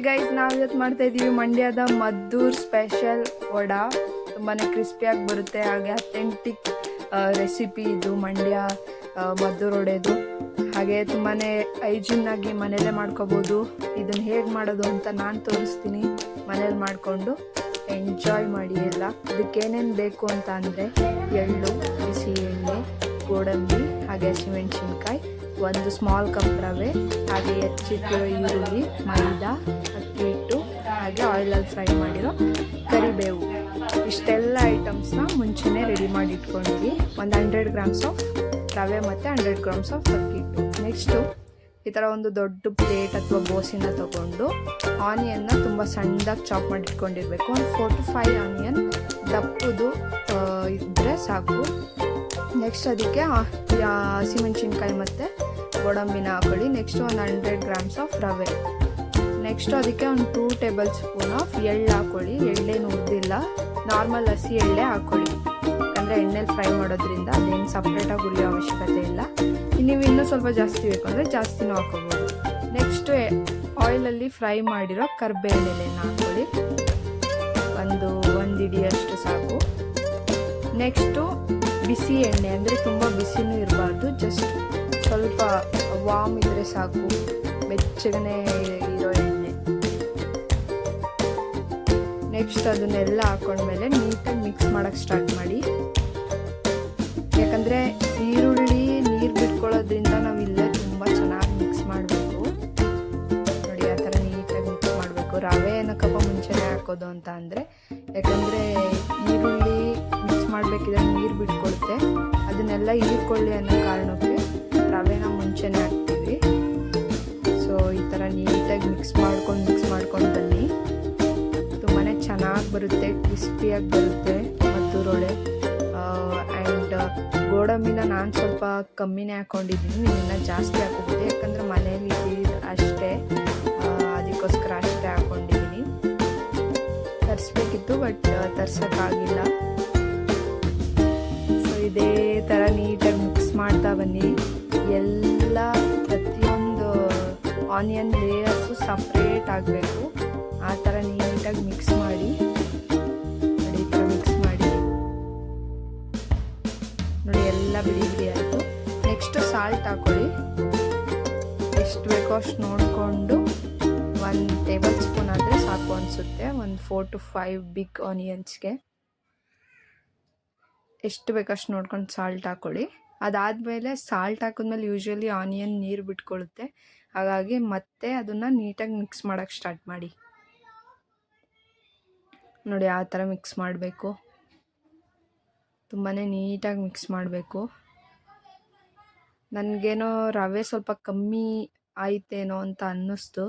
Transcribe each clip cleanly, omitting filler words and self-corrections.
Guys, ನಾವು ಇವತ್ತು ಮಾಡ್ತಾ ಇದ್ದೀವಿ ಮಂಡ್ಯದ ಮದ್ದೂರ್ ಸ್ಪೆಷಲ್ ವಡಾ. ತುಂಬಾ ಕ್ರಿಸ್ಪಿಯಾಗಿ ಬರುತ್ತೆ, ಹಾಗೆ ಅಥೆಂಟಿಕ್ ರೆಸಿಪಿ ಇದು ಮಂಡ್ಯ ಮದ್ದೂರ್ ವಡೆದು. ಹಾಗೆ ತುಂಬಾ ಹೈಜಿನ್ನಾಗಿ ಮನೇಲೇ ಮಾಡ್ಕೋಬೋದು. ಇದನ್ನು ಹೇಗೆ ಮಾಡೋದು ಅಂತ ನಾನು ತೋರಿಸ್ತೀನಿ. ಮನೇಲಿ ಮಾಡಿಕೊಂಡು ಎಂಜಾಯ್ ಮಾಡಿ ಎಲ್ಲ. ಇದಕ್ಕೇನೇನು ಬೇಕು ಅಂತ ಅಂದರೆ ಎಳ್ಳು, ಬಿಸಿ ಎಣ್ಣೆ, ಗೋಡಂಬಿ, ಹಾಗೆ ಹಸಿಮೆಣಸಿನ್ಕಾಯಿ, ಒಂದು ಸ್ಮಾಲ್ ಕಪ್ ರವೆ, ಹಾಗೆ ಹೆಚ್ಚಿಟ್ಟಿರೋ ಈರುಳ್ಳಿ, ಮೈದಾ, ಅಕ್ಕಿ ಹಿಟ್ಟು, ಹಾಗೆ ಆಯಿಲಲ್ಲಿ ಫ್ರೈ ಮಾಡಿರೋ ಕರಿಬೇವು. ಇಷ್ಟೆಲ್ಲ ಐಟಮ್ಸ್ನ ಮುಂಚೆನೇ ರೆಡಿ ಮಾಡಿ ಇಟ್ಕೊಂಡಿದ್ವಿ. ಒಂದು 100 ಗ್ರಾಮ್ಸ್ ಆಫ್ ರವೆ ಮತ್ತು 100 ಗ್ರಾಮ್ಸ್ ಆಫ್ ಅಕ್ಕಿ ಹಿಟ್ಟು. ನೆಕ್ಸ್ಟು ಈ ಥರ ಒಂದು ದೊಡ್ಡ ಪ್ಲೇಟ್ ಅಥವಾ ಬೋಸಿನ ತೊಗೊಂಡು ಆನಿಯನ್ನ ತುಂಬ ಸಣ್ಣದಾಗಿ ಚಾಪ್ ಮಾಡಿ ಇಟ್ಕೊಂಡಿರ್ಬೇಕು. ಒಂದು 4 to 5 ಆನಿಯನ್ ದಪ್ಪದು ಇದ್ದರೆ ಸಾಕು. ನೆಕ್ಸ್ಟ್ ಅದಕ್ಕೆ ಹಸಿಮೆಣಸಿನ್ಕಾಯಿ ಮತ್ತು ಗೋಡಂಬಿನ ಹಾಕೊಳ್ಳಿ. ನೆಕ್ಸ್ಟು ಒಂದು 100 ಗ್ರಾಮ್ಸ್ ಆಫ್ ರವೆ. ನೆಕ್ಸ್ಟು ಅದಕ್ಕೆ ಒಂದು 2 ಟೇಬಲ್ ಸ್ಪೂನ್ ಆಫ್ ಎಳ್ಳು ಹಾಕೊಳ್ಳಿ. ಎಳ್ಳೇನು ಹುರಿದಿಲ್ಲ, ನಾರ್ಮಲ್ ಹಸಿ ಎಳ್ಳೆ ಹಾಕೊಳ್ಳಿ. ಯಾಕಂದರೆ ಎಣ್ಣೆಲಿ ಫ್ರೈ ಮಾಡೋದ್ರಿಂದ ಅದೇನು ಸಪ್ರೇಟಾಗಿ ಹುರಿಯೋ ಅವಶ್ಯಕತೆ ಇಲ್ಲ. ನೀವು ಇನ್ನೂ ಸ್ವಲ್ಪ ಜಾಸ್ತಿ ಬೇಕು ಅಂದರೆ ಜಾಸ್ತಿನೂ ಹಾಕೋಬೋದು. ನೆಕ್ಸ್ಟು ಆಯಿಲಲ್ಲಿ ಫ್ರೈ ಮಾಡಿರೋ ಕರಿಬೇವಿನ ಎಲೆನ ಹಾಕೊಳ್ಳಿ. ಒಂದು ಹಿಡಿಯಷ್ಟು ಸಾಕು. ನೆಕ್ಸ್ಟು ಬಿಸಿ ಎಣ್ಣೆ, ಅಂದರೆ ತುಂಬ ಬಿಸಿನೂ ಇರಬಾರ್ದು, ಜಸ್ಟ್ ಸ್ವಲ್ಪ ವಾಮ್ ಇದ್ದರೆ ಸಾಕು, ಬೆಚ್ಚಗನೆ ಇರೋ ಎಣ್ಣೆ. ನೆಕ್ಸ್ಟ್ ಅದನ್ನೆಲ್ಲ ಹಾಕೊಂಡ್ಮೇಲೆ ನೀಟಾಗಿ ಮಿಕ್ಸ್ ಮಾಡೋಕ್ಕೆ ಸ್ಟಾರ್ಟ್ ಮಾಡಿ. ಯಾಕಂದರೆ ಈರುಳ್ಳಿ ನೀರು ಬಿಟ್ಕೊಳ್ಳೋದ್ರಿಂದ ನಾವು ಇಲ್ಲೇ ತುಂಬ ಚೆನ್ನಾಗಿ ಮಿಕ್ಸ್ ಮಾಡಬೇಕು. ನೋಡಿ, ಆ ಥರ ನೀಟಾಗಿ ಮಿಕ್ಸ್ ಮಾಡಬೇಕು. ರವೆ ಏನಕ್ಕಪ್ಪ ಮುಂಚೆನೇ ಹಾಕೋದು ಅಂತ ಅಂದರೆ, ಯಾಕಂದರೆ ಈರುಳ್ಳಿ ಮಿಕ್ಸ್ ಮಾಡಬೇಕಿದ್ರೆ ನೀರು ಬಿಟ್ಕೊಳುತ್ತೆ. ಅದನ್ನೆಲ್ಲ ಹೀರ್ಕೊಳ್ಳಿ ಅನ್ನೋ ಕಾರಣಕ್ಕೆ ರವೆನ ಮುಂಚೆನೇ ಹಾಕ್ತೀವಿ. ಸೊ ಈ ಥರ ನೀಟಾಗಿ ಮಿಕ್ಸ್ ಮಾಡ್ಕೊಂಡು ಬನ್ನಿ. ತುಂಬಾ ಚೆನ್ನಾಗಿ ಬರುತ್ತೆ, ಕ್ರಿಸ್ಪಿಯಾಗಿ ಬರುತ್ತೆ ಮದ್ದೂರ್ ವಡೆ. ಆ್ಯಂಡ್ ಗೋಡಂಬಿನ ನಾನು ಸ್ವಲ್ಪ ಕಮ್ಮಿನೇ ಹಾಕ್ಕೊಂಡಿದ್ದೀನಿ, ನೀವನ್ನ ಜಾಸ್ತಿ ಹಾಕೋಬೋದು. ಯಾಕಂದರೆ ಮನೇಲಿ ಅಷ್ಟೇ, ಅದಕ್ಕೋಸ್ಕರ ಅಷ್ಟೇ ಹಾಕ್ಕೊಂಡಿದ್ದೀನಿ. ತರಿಸ್ಬೇಕಿತ್ತು, ಬಟ್ ತರ್ಸೋಕ್ಕಾಗಿಲ್ಲ. ಸೊ ಇದೇ ಥರ ನೀಟಾಗಿ ಮಿಕ್ಸ್ ಮಾಡ್ತಾ ಬನ್ನಿ. ಎಲ್ಲ ಪ್ರತಿಯೊಂದು ಆನಿಯನ್ ಲೇಯರ್ಸು ಸಪ್ರೇಟ್ ಆಗಬೇಕು. ಆ ಥರ ನೀಟಾಗಿ ಮಿಕ್ಸ್ ಮಾಡಿ. ನೋಡಿ, ಈ ಥರ ಮಿಕ್ಸ್ ಮಾಡಿ. ನೋಡಿ, ಎಲ್ಲ ಬಿಡಿ ಆಯಿತು. ನೆಕ್ಸ್ಟು ಸಾಲ್ಟ್ ಹಾಕೊಳ್ಳಿ. ಎಷ್ಟು ಬೇಕೋ ಅಷ್ಟು ನೋಡಿಕೊಂಡು 1 ಟೇಬಲ್ ಸ್ಪೂನ್ ಆದರೆ ಸಾಕು ಅನಿಸುತ್ತೆ. ಒಂದು 4 to 5 ಬಿಗ್ ಆನಿಯನ್ಸ್ಗೆ ಎಷ್ಟು ಬೇಕಷ್ಟು ನೋಡ್ಕೊಂಡು ಸಾಲ್ಟ್ ಹಾಕೊಳ್ಳಿ. ಅದಾದಮೇಲೆ ಸಾಲ್ಟ್ ಹಾಕಿದ್ಮೇಲೆ ಯೂಶ್ವಲಿ ಆನಿಯನ್ ನೀರು ಬಿಟ್ಕೊಳ್ಳುತ್ತೆ. ಹಾಗಾಗಿ ಮತ್ತೆ ಅದನ್ನು ನೀಟಾಗಿ ಮಿಕ್ಸ್ ಮಾಡೋಕ್ಕೆ ಸ್ಟಾರ್ಟ್ ಮಾಡಿ. ನೋಡಿ, ಆ ಥರ ಮಿಕ್ಸ್ ಮಾಡಬೇಕು. ತುಂಬಾ ನೀಟಾಗಿ ಮಿಕ್ಸ್ ಮಾಡಬೇಕು. ನನಗೇನೋ ರವೆ ಸ್ವಲ್ಪ ಕಮ್ಮಿ ಆಯ್ತೇನೋ ಅಂತ ಅನ್ನಿಸ್ತು,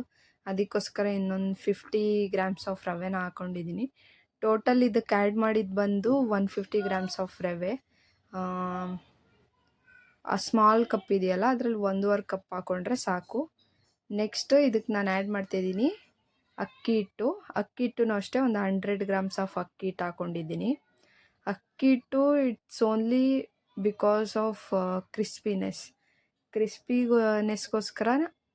ಅದಕ್ಕೋಸ್ಕರ ಇನ್ನೊಂದು 50 ಗ್ರಾಮ್ಸ್ ಆಫ್ ರವೆನ ಹಾಕ್ಕೊಂಡಿದ್ದೀನಿ. ಟೋಟಲ್ ಇದಕ್ಕೆ ಆ್ಯಡ್ ಮಾಡಿದ್ದು ಬಂದು 150 ಗ್ರಾಮ್ಸ್ ಆಫ್ ರವೆ. ಆ ಸ್ಮಾಲ್ ಕಪ್ ಇದೆಯಲ್ಲ, ಅದರಲ್ಲಿ 1.5 ಕಪ್ ಹಾಕ್ಕೊಂಡ್ರೆ ಸಾಕು. ನೆಕ್ಸ್ಟು ಇದಕ್ಕೆ ನಾನು ಆ್ಯಡ್ ಮಾಡ್ತಾಯಿದ್ದೀನಿ ಅಕ್ಕಿ ಹಿಟ್ಟು. ಅಕ್ಕಿ ಹಿಟ್ಟೂ ಅಷ್ಟೇ ಒಂದು 100 ಗ್ರಾಮ್ಸ್ ಆಫ್ ಅಕ್ಕಿ ಹಿಟ್ಟು ಹಾಕ್ಕೊಂಡಿದ್ದೀನಿ. ಅಕ್ಕಿ ಹಿಟ್ಟು ಇಟ್ಸ್ ಓನ್ಲಿ ಬಿಕಾಸ್ ಆಫ್ ಕ್ರಿಸ್ಪಿನೆಸ್ಗೋಸ್ಕರ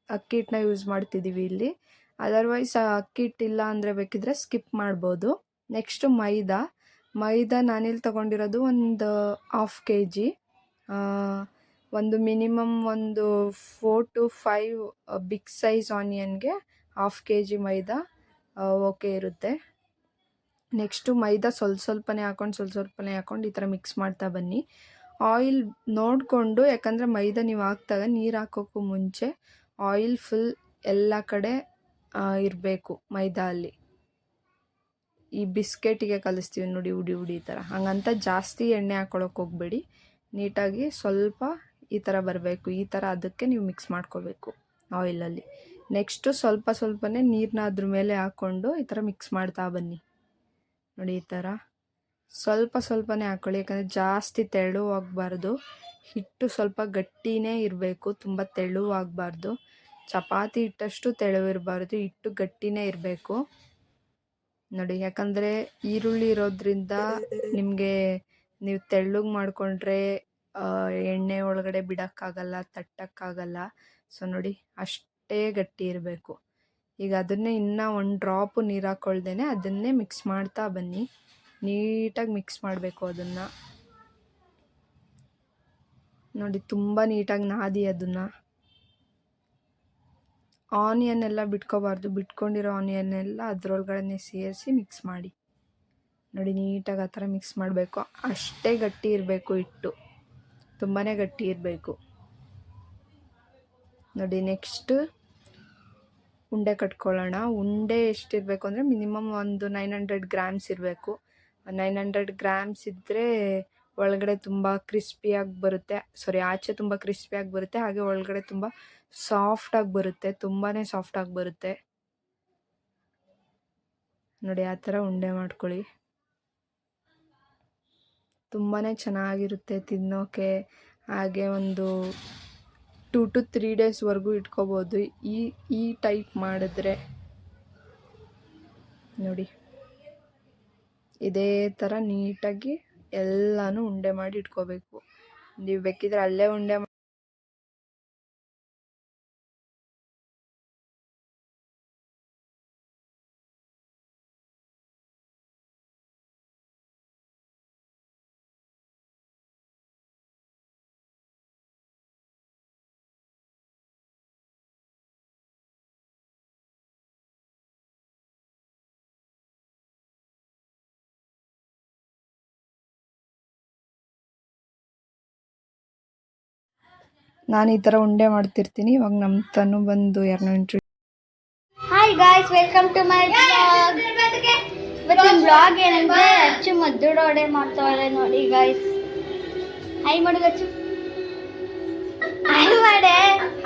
ಅಕ್ಕಿ ಹಿಟ್ಟನ್ನ ಯೂಸ್ ಮಾಡ್ತಿದ್ದೀವಿ ಇಲ್ಲಿ. ಅದರ್ವೈಸ್ ಅಕ್ಕಿ ಹಿಟ್ಟಿಲ್ಲ ಅಂದರೆ ಬೇಕಿದ್ರೆ ಸ್ಕಿಪ್ ಮಾಡ್ಬೋದು. ನೆಕ್ಸ್ಟು ಮೈದಾ ನಾನಿಲ್ಲಿ ತೊಗೊಂಡಿರೋದು ಒಂದು 1/2 kg. ಒಂದು ಮಿನಿಮಮ್ ಒಂದು 4 to 5 ಬಿಗ್ ಸೈಜ್ ಆನಿಯನ್ಗೆ 1/2 kg ಮೈದಾ ಓಕೆ ಇರುತ್ತೆ. ನೆಕ್ಸ್ಟು ಮೈದಾ ಸ್ವಲ್ಪನೇ ಹಾಕ್ಕೊಂಡು ಈ ಥರ ಮಿಕ್ಸ್ ಮಾಡ್ತಾ ಬನ್ನಿ. ಆಯಿಲ್ ನೋಡಿಕೊಂಡು, ಯಾಕಂದರೆ ಮೈದಾ ನೀವು ಹಾಕಿದಾಗ ನೀರು ಹಾಕೋಕ್ಕೂ ಮುಂಚೆ ಆಯಿಲ್ ಫುಲ್ ಎಲ್ಲ ಕಡೆ ಇರಬೇಕು ಮೈದಾ ಅಲ್ಲಿ. ಈ ಬಿಸ್ಕೆಟಿಗೆ ಕಲಿಸ್ತೀವಿ ನೋಡಿ, ಉಡಿ ಈ ಥರ, ಹಂಗಂತ ಜಾಸ್ತಿ ಎಣ್ಣೆ ಹಾಕ್ಕೊಳಕ್ಕೆ ಹೋಗಬೇಡಿ. ನೀಟಾಗಿ ಸ್ವಲ್ಪ ಈ ಥರ ಬರಬೇಕು. ಈ ಥರ ಅದಕ್ಕೆ ನೀವು ಮಿಕ್ಸ್ ಮಾಡ್ಕೋಬೇಕು ಆಯಿಲಲ್ಲಿ. ನೆಕ್ಸ್ಟು ಸ್ವಲ್ಪನೇ ನೀರನ್ನ ಅದ್ರ ಮೇಲೆ ಹಾಕ್ಕೊಂಡು ಈ ಥರ ಮಿಕ್ಸ್ ಮಾಡ್ತಾ ಬನ್ನಿ. ನೋಡಿ, ಈ ಥರ ಸ್ವಲ್ಪನೇ ಹಾಕ್ಕೊಳ್ಳಿ. ಯಾಕಂದರೆ ಜಾಸ್ತಿ ತೆಳುವಾಗಬಾರ್ದು. ಹಿಟ್ಟು ಸ್ವಲ್ಪ ಗಟ್ಟಿನೇ ಇರಬೇಕು, ತುಂಬ ತೆಳುವಾಗಬಾರ್ದು. ಚಪಾತಿ ಹಿಟ್ಟಷ್ಟು ತೆಳುವಿರಬಾರ್ದು, ಹಿಟ್ಟು ಗಟ್ಟಿನೇ ಇರಬೇಕು. ನೋಡಿ, ಯಾಕಂದರೆ ಈರುಳ್ಳಿ ಇರೋದ್ರಿಂದ ನಿಮಗೆ ನೀವು ತೆಳ್ಳಗೆ ಮಾಡಿಕೊಂಡ್ರೆ ಎಣ್ಣೆ ಒಳಗಡೆ ಬಿಡೋಕ್ಕಾಗಲ್ಲ, ತಟ್ಟಕ್ಕಾಗಲ್ಲ. ಸೊ ನೋಡಿ, ಅಷ್ಟೇ ಗಟ್ಟಿ ಇರಬೇಕು. ಈಗ ಅದನ್ನೇ ಇನ್ನೂ ಒಂದು ಡ್ರಾಪು ನೀರು ಹಾಕ್ಕೊಳ್ದೇನೆ ಅದನ್ನೇ ಮಿಕ್ಸ್ ಮಾಡ್ತಾ ಬನ್ನಿ. ನೀಟಾಗಿ ಮಿಕ್ಸ್ ಮಾಡಬೇಕು ಅದನ್ನು. ನೋಡಿ ತುಂಬ ನೀಟಾಗಿ ನಾದಿ ಅದನ್ನು. ಆನಿಯನ್ ಎಲ್ಲ ಬಿಟ್ಕೋಬಾರ್ದು, ಬಿಟ್ಕೊಂಡಿರೋ ಆನಿಯನ್ ಎಲ್ಲ ಅದರೊಳಗಡೆ ಸೇರಿಸಿ ಮಿಕ್ಸ್ ಮಾಡಿ. ನೋಡಿ ನೀಟಾಗಿ ಆ ಥರ ಮಿಕ್ಸ್ ಮಾಡಬೇಕು. ಅಷ್ಟೇ ಗಟ್ಟಿ ಇರಬೇಕು ಹಿಟ್ಟು, ತುಂಬಾ ಗಟ್ಟಿ ಇರಬೇಕು. ನೋಡಿ ನೆಕ್ಸ್ಟ್ ಉಂಡೆ ಕಟ್ಕೊಳ್ಳೋಣ. ಉಂಡೆ ಎಷ್ಟಿರಬೇಕು ಅಂದರೆ ಮಿನಿಮಮ್ ಒಂದು 900 ಗ್ರಾಮ್ಸ್ ಇರಬೇಕು. 900 ಗ್ರಾಮ್ಸ್ ಇದ್ದರೆ ಒಳಗಡೆ ತುಂಬ ಕ್ರಿಸ್ಪಿಯಾಗಿ ಬರುತ್ತೆ. ಆಚೆ ತುಂಬ ಕ್ರಿಸ್ಪಿಯಾಗಿ ಬರುತ್ತೆ, ಹಾಗೆ ಒಳಗಡೆ ತುಂಬ ಸಾಫ್ಟಾಗಿ ಬರುತ್ತೆ, ತುಂಬಾ ಸಾಫ್ಟಾಗಿ ಬರುತ್ತೆ. ನೋಡಿ ಆ ಥರ ಉಂಡೆ ಮಾಡ್ಕೊಳ್ಳಿ. ತುಂಬಾ ಚೆನ್ನಾಗಿರುತ್ತೆ ತಿನ್ನೋಕ್ಕೆ. ಹಾಗೆ ಒಂದು 2 to 3 ಡೇಸ್ವರೆಗೂ ಇಟ್ಕೋಬೋದು ಈ ಟೈಪ್ ಮಾಡಿದ್ರೆ. ನೋಡಿ ಇದೇ ಥರ ನೀಟಾಗಿ ಎಲ್ಲನೂ ಉಂಡೆ ಮಾಡಿ ಇಟ್ಕೋಬೇಕು. ನೀವು ಬೇಕಿದ್ರೆ ಅಲ್ಲೇ ಉಂಡೆ ನಾನು ಈ ಥರ ಉಂಡೆ ಮಾಡ್ತಿರ್ತೀನಿ. ಇವಾಗ ನಮ್ಮ ತನು ಬಂದು ಯಾರನ್ನೋ hi guys, welcome to my blog. ಇವತ್ತಿನ ಬ್ಲಾಗ್ ಏನಂದ್ರೆ ಅಚ್ಚು ಮದ್ದೂರು ವಡೆ ಮಾಡ್ತಾಳೆ ನೋಡಿ ಗಾಯ್ಸ್. ಹಾಯ್ ಮಾಡು ಅಚ್ಚು. ಹಾಯ್ ಮಾಡೆ.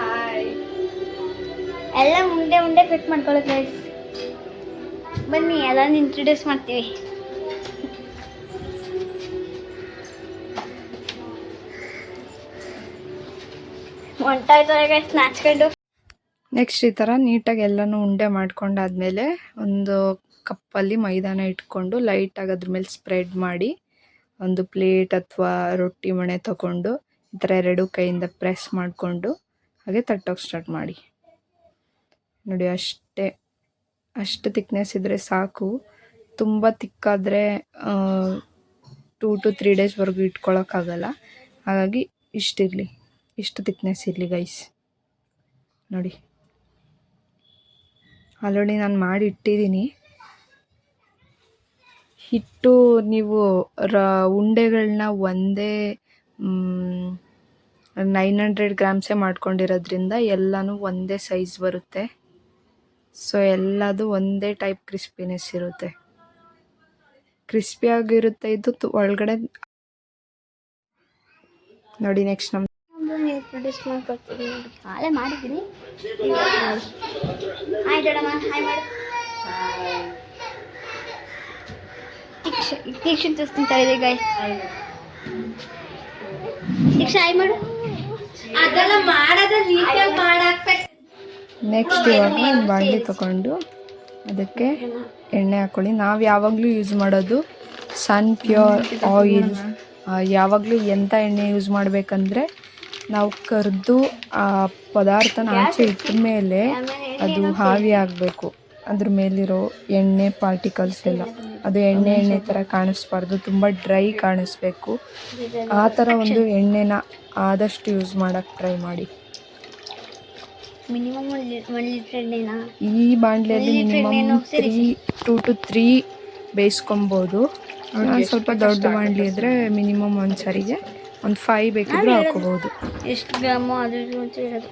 ಹಾಯ್. ಎಲ್ಲ ಉಂಡೆ ಕಟ್ ಮಾಡ್ಕೊಳ್ಳಿ ಗಾಯ್ಸ್. ಬನ್ನಿ ಎಲ್ಲಾನು ಇಂಟ್ರೊಡ್ಯೂಸ್ ಮಾಡ್ತೀವಿ. ಹೊಂಟಾಯ್ತಾರೆ ಗಾಯ್ಸ್ ನಾಚ್ಕೊಂಡು. ನೆಕ್ಸ್ಟ್ ಈ ಥರ ನೀಟಾಗಿ ಎಲ್ಲನೂ ಉಂಡೆ ಮಾಡ್ಕೊಂಡಾದ್ಮೇಲೆ ಒಂದು ಕಪ್ಪಲ್ಲಿ ಮೈದಾನ ಇಟ್ಕೊಂಡು ಲೈಟಾಗಿ ಅದ್ರ ಮೇಲೆ ಸ್ಪ್ರೆಡ್ ಮಾಡಿ ಒಂದು ಪ್ಲೇಟ್ ಅಥವಾ ರೊಟ್ಟಿ ಮಣೆ ತಗೊಂಡು ಈ ಥರ 2 ಕೈಯಿಂದ ಪ್ರೆಸ್ ಮಾಡಿಕೊಂಡು ಹಾಗೆ ತಟ್ಟೋಕೆ ಸ್ಟಾರ್ಟ್ ಮಾಡಿ. ನೋಡಿ ಅಷ್ಟು ತಿಕ್ನೆಸ್ ಇದ್ದರೆ ಸಾಕು. ತುಂಬ ತಿಕ್ಕಾದರೆ 2 to 3 ಡೇಸ್ವರೆಗೂ ಇಟ್ಕೊಳ್ಳೋಕ್ಕಾಗಲ್ಲ. ಹಾಗಾಗಿ ಇಷ್ಟು ತಿಕ್ನೆಸ್ ಇರಲಿ ಗೈಸ್. ನೋಡಿ ಆಲ್ರೆಡಿ ನಾನು ಮಾಡಿ ಇಟ್ಟಿದ್ದೀನಿ ಹಿಟ್ಟು. ನೀವು ಉಂಡೆಗಳನ್ನ ಒಂದೇ 900 ಗ್ರಾಮ್ಸೇ ಮಾಡ್ಕೊಂಡಿರೋದ್ರಿಂದ ಎಲ್ಲನೂ ಒಂದೇ ಸೈಜ್ ಬರುತ್ತೆ. ಸೊ ಎಲ್ಲದು ಒಂದೇ ಟೈಪ್ ಕ್ರಿಸ್ಪಿನೆಸ್ ಇರುತ್ತೆ, ಕ್ರಿಸ್ಪಿಯಾಗಿರುತ್ತೆ ಇದು ಒಳಗಡೆ. ನೋಡಿ ನೆಕ್ಸ್ಟ್ ನಮ್ಮ ಇಂಟ್ರೊಡ್ಯೂಸ್ ಮಾಡ್ಕೊಡ್ತೀನಿ. ಹಾಳೆ ಮಾಡಿದ್ದೀನಿ. ಹಾಯ್ ದೊಡ್ಡಮ್ಮ, ಹಾಯ್ ಮಾಡು. ದೀಕ್ಷನ್ ತೋರಿಸ್ತಿಂತ ಇದೆ ಗಾಯ್ಸ್. ದೀಕ್ಷಾ ಹಾಯ್ ಮಾಡು. ಅದೆಲ್ಲ ಮಾಡೋದ ನೀಟಾಗಿ ಮಾಡಾಕ್ಬೇಕು. ನೆಕ್ಸ್ಟ್ ಇವಾಗ ಒಂದು ಬಾಣಲೆ ತಗೊಂಡು ಅದಕ್ಕೆ ಎಣ್ಣೆ ಹಾಕ್ಕೊಳ್ಳಿ. ನಾವು ಯಾವಾಗಲೂ ಯೂಸ್ ಮಾಡೋದು ಸನ್ ಪ್ಯೂರ್ ಆಯಿಲ್. ಯಾವಾಗಲೂ ಎಂಥ ಎಣ್ಣೆ ಯೂಸ್ ಮಾಡಬೇಕಂದ್ರೆ ನಾವು ಕರೆದು ಆ ಪದಾರ್ಥನ ಆಚೆ ಇಟ್ಟ ಮೇಲೆ ಅದು ಹಾವಿ ಆಗಬೇಕು. ಅದ್ರ ಮೇಲಿರೋ ಎಣ್ಣೆ ಪಾರ್ಟಿಕಲ್ಸ್ ಎಲ್ಲ ಅದು ಎಣ್ಣೆ ಥರ ಕಾಣಿಸ್ಬಾರ್ದು, ತುಂಬ ಡ್ರೈ ಕಾಣಿಸ್ಬೇಕು. ಆ ಥರ ಒಂದು ಎಣ್ಣೆನ ಆದಷ್ಟು ಯೂಸ್ ಮಾಡೋಕ್ಕೆ ಟ್ರೈ ಮಾಡಿ. ಮಿನಿಮಮ್ 1 ಲೀಟರ್ ಎಣ್ಣೆನಾ ಈ ಬಾಣಲೆಯಲ್ಲಿ ಮಿನಿಮಮ್ 2 to 3 ಬೇಯಿಸ್ಕೊಬೋದು. ಸ್ವಲ್ಪ ದೊಡ್ಡ ಬಾಣಲಿ ಇದ್ದರೆ ಮಿನಿಮಮ್ ಒಂದು ಸರಿಗೆ ಒಂದು 5 ಬೇಕಿದ್ರೂ ಹಾಕೋಬೋದು. ಎಷ್ಟು ಗ್ರಾಮು ಅದು ಇರೋದು.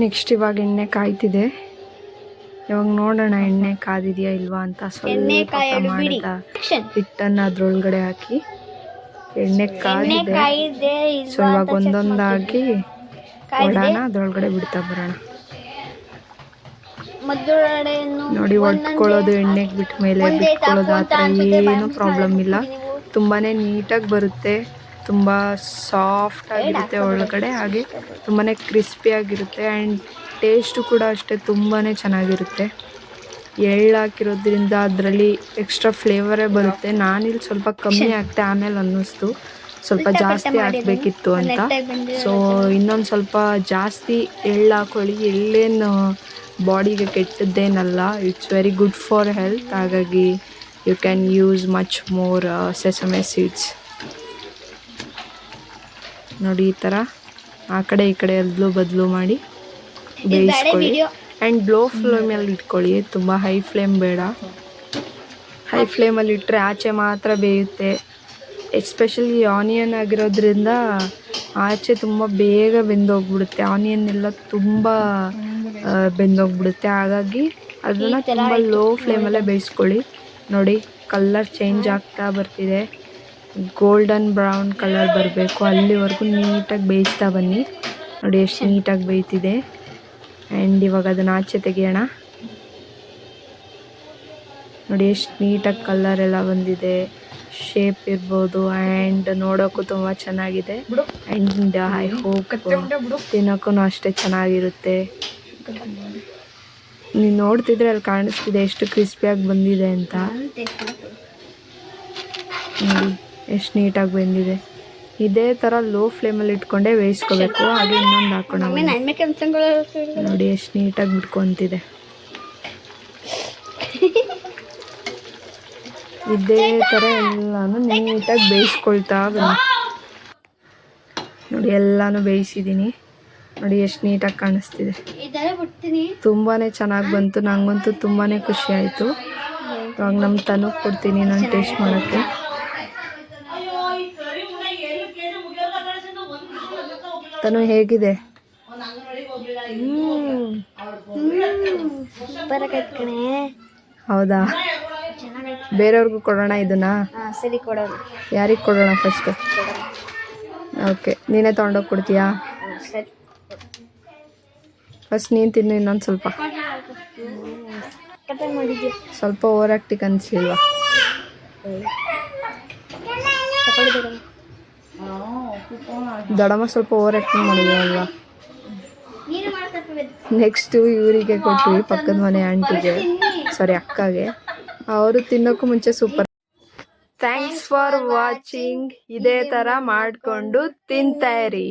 ನೆಕ್ಸ್ಟ್ ಇವಾಗ ಎಣ್ಣೆ ಕಾಯ್ತಿದೆ. ಇವಾಗ ನೋಡೋಣ ಎಣ್ಣೆ ಕಾದಿದೆಯಾ ಇಲ್ವಾ ಅಂತ. ಸ್ವಲ್ಪ ಮಾಡಿದ ಹಿಟ್ಟನ್ನು ಅದ್ರೊಳಗಡೆ ಹಾಕಿ ಎಣ್ಣೆ ಕಾದಿದೆ. ಸೊ ಇವಾಗ ಒಂದೊಂದಾಗಿ ವಡಾನ ಅದ್ರೊಳಗಡೆ ಬಿಡ್ತಾ ಬರೋಣ. ನೋಡಿ ಒಟ್ಕೊಳ್ಳೋದು ಎಣ್ಣೆಗೆ ಬಿಟ್ಟ ಮೇಲೆ ಬಿಟ್ಕೊಳ್ಳೋದು ಆ ಥರ ಏನೂ ಪ್ರಾಬ್ಲಮ್ ಇಲ್ಲ. ತುಂಬಾ ನೀಟಾಗಿ ಬರುತ್ತೆ, ತುಂಬ ಸಾಫ್ಟ್ ಆಗಿರುತ್ತೆ ಒಳಗಡೆ, ಹಾಗೆ ತುಂಬಾ ಕ್ರಿಸ್ಪಿಯಾಗಿರುತ್ತೆ. ಆ್ಯಂಡ್ ಟೇಸ್ಟು ಕೂಡ ಅಷ್ಟೇ ತುಂಬಾ ಚೆನ್ನಾಗಿರುತ್ತೆ. ಎಳ್ಳು ಹಾಕಿರೋದ್ರಿಂದ ಅದರಲ್ಲಿ ಎಕ್ಸ್ಟ್ರಾ ಫ್ಲೇವರೇ ಬರುತ್ತೆ. ನಾನಿಲ್ಲಿ ಸ್ವಲ್ಪ ಕಮ್ಮಿ ಆಗ್ತೆ, ಆಮೇಲೆ ಅನ್ನಿಸ್ತು ಸ್ವಲ್ಪ ಜಾಸ್ತಿ ಹಾಕಬೇಕಿತ್ತು ಅಂತ. ಸೊ ಇನ್ನೊಂದು ಸ್ವಲ್ಪ ಜಾಸ್ತಿ ಎಳ್ಳು ಹಾಕೊಳ್ಳಿ. ಎಳ್ಳೇನು ಬಾಡಿಗೆ ಕೆಟ್ಟದ್ದೇನಲ್ಲ, it's very good for health. ಹಾಗಾಗಿ you can use much more sesame seeds. ನೋಡಿ ಈ ಥರ ಆ ಕಡೆ ಈ ಕಡೆ ಎಲ್ಲೂ ಬದಲು ಮಾಡಿ ಬೇಯಿಸ್ಕೊಳ್ಳಿ. ಆ್ಯಂಡ್ ಲೋ ಫ್ಲೇಮಲ್ಲಿ ಇಟ್ಕೊಳ್ಳಿ, ತುಂಬ ಹೈ ಫ್ಲೇಮ್ ಬೇಡ. ಹೈ ಫ್ಲೇಮಲ್ಲಿ ಇಟ್ಟರೆ ಆಚೆ ಮಾತ್ರ ಬೇಯುತ್ತೆ. ಎಸ್ಪೆಷಲಿ ಆನಿಯನ್ ಆಗಿರೋದ್ರಿಂದ ಆಚೆ ತುಂಬ ಬೇಗ ಬೆಂದೋಗ್ಬಿಡುತ್ತೆ. ಆನಿಯನ್ ಎಲ್ಲ ತುಂಬ ಬೆಂದೋಗ್ಬಿಡುತ್ತೆ. ಹಾಗಾಗಿ ಅದನ್ನು ತುಂಬ ಲೋ ಫ್ಲೇಮಲ್ಲೇ ಬೇಯಿಸ್ಕೊಳ್ಳಿ. ನೋಡಿ ಕಲರ್ ಚೇಂಜ್ ಆಗ್ತಾ ಬರ್ತಿದೆ, ಗೋಲ್ಡನ್ ಬ್ರೌನ್ ಕಲರ್ ಬರಬೇಕು, ಅಲ್ಲಿವರೆಗೂ ನೀಟಾಗಿ ಬೇಯಿಸ್ತಾ ಬನ್ನಿ. ನೋಡಿ ಎಷ್ಟು ನೀಟಾಗಿ ಬೇಯ್ತಿದೆ. ಆ್ಯಂಡ್ ಇವಾಗ ಅದನ್ನು ಆಚೆ ತೆಗಿಯೋಣ. ನೋಡಿ ಎಷ್ಟು ನೀಟಾಗಿ ಕಲರ್ ಎಲ್ಲ ಬಂದಿದೆ, ಶೇಪ್ ಇರ್ಬೋದು. ಆ್ಯಂಡ್ ನೋಡೋಕ್ಕೂ ತುಂಬ ಚೆನ್ನಾಗಿದೆ. ಆ್ಯಂಡ್ ಐ ಹೋಪ್ ತಿನ್ನೋಕ್ಕೂ ಅಷ್ಟೇ ಚೆನ್ನಾಗಿರುತ್ತೆ. ನೀವು ನೋಡ್ತಿದ್ರೆ ಅಲ್ಲಿ ಕಾಣಿಸ್ತಿದೆ ಎಷ್ಟು ಕ್ರಿಸ್ಪಿಯಾಗಿ ಬಂದಿದೆ ಅಂತ. ನೋಡಿ ಎಷ್ಟು ನೀಟಾಗಿ ಬಂದಿದೆ. ಇದೇ ಥರ ಲೋ ಫ್ಲೇಮಲ್ಲಿ ಇಟ್ಕೊಂಡೇ ಬೇಯಿಸ್ಕೋಬೇಕು. ಹಾಗೆ ಇನ್ನೊಂದು ಹಾಕೋಣ. ನೋಡಿ ಎಷ್ಟು ನೀಟಾಗಿ ಬಿಟ್ಕೊತಿದೆ. ಇದೇ ಥರ ಎಲ್ಲಾನು ನೀಟಾಗಿ ಬೇಯಿಸ್ಕೊಳ್ತಾ ಬನ್ನಿ. ನೋಡಿ ಎಲ್ಲಾನು ಬೇಯಿಸಿದ್ದೀನಿ. ನೋಡಿ ಎಷ್ಟು ನೀಟಾಗಿ ಕಾಣಿಸ್ತಿದೆ. ತುಂಬಾ ಚೆನ್ನಾಗಿ ಬಂತು. ನನಗಂತೂ ತುಂಬಾ ಖುಷಿ ಆಯಿತು. ಇವಾಗ ನಮ್ಮ ತನಗೆ ಕೊಡ್ತೀನಿ ನಾನು ಟೇಸ್ಟ್ ಮಾಡೋಕ್ಕೆ. ತನು ಹೇಗಿದೆ? ಹೌದಾ? ಬೇರೆಯವ್ರಿಗೂ ಕೊಡೋಣ ಇದನ್ನ? ಸರಿ ಕೊಡೋಣ. ಯಾರಿಗೆ ಕೊಡೋಣ ಫಸ್ಟ್? ಓಕೆ, ನೀನೇ ತೊಗೊಂಡೋಗಿ ಕೊಡ್ತೀಯಾ? ಸರಿ, ಫಸ್ಟ್ ನೀನು ತಿನ್ನು. ಇನ್ನೊಂದು ಸ್ವಲ್ಪ ಸ್ವಲ್ಪ ಓವರ್ ಆಕ್ಟಿಂಗ್ ಅನಿಸ್ಲಿಲ್ವಾ? ದೊಡಮ್ಮ ಸ್ವಲ್ಪ ಓವರ್ ಆಕ್ಟಿಂಗ್ ಮಾಡಿದ್ರು ಅಲ್ವಾ? ನೆಕ್ಸ್ಟು ಇವರಿಗೆ ಕೊಟ್ವಿ, ಪಕ್ಕದ ಮನೆ ಆಂಟಿಗೆ, ಸಾರಿ ಅಕ್ಕಗೆ. ಅವರು ತಿನ್ನೋಕ್ಕೂ ಮುಂಚೆ ಸೂಪರ್. Thanks for watching. ಇದೇ ಥರ ಮಾಡಿಕೊಂಡು ತಿಂತಾ ಇರಿ.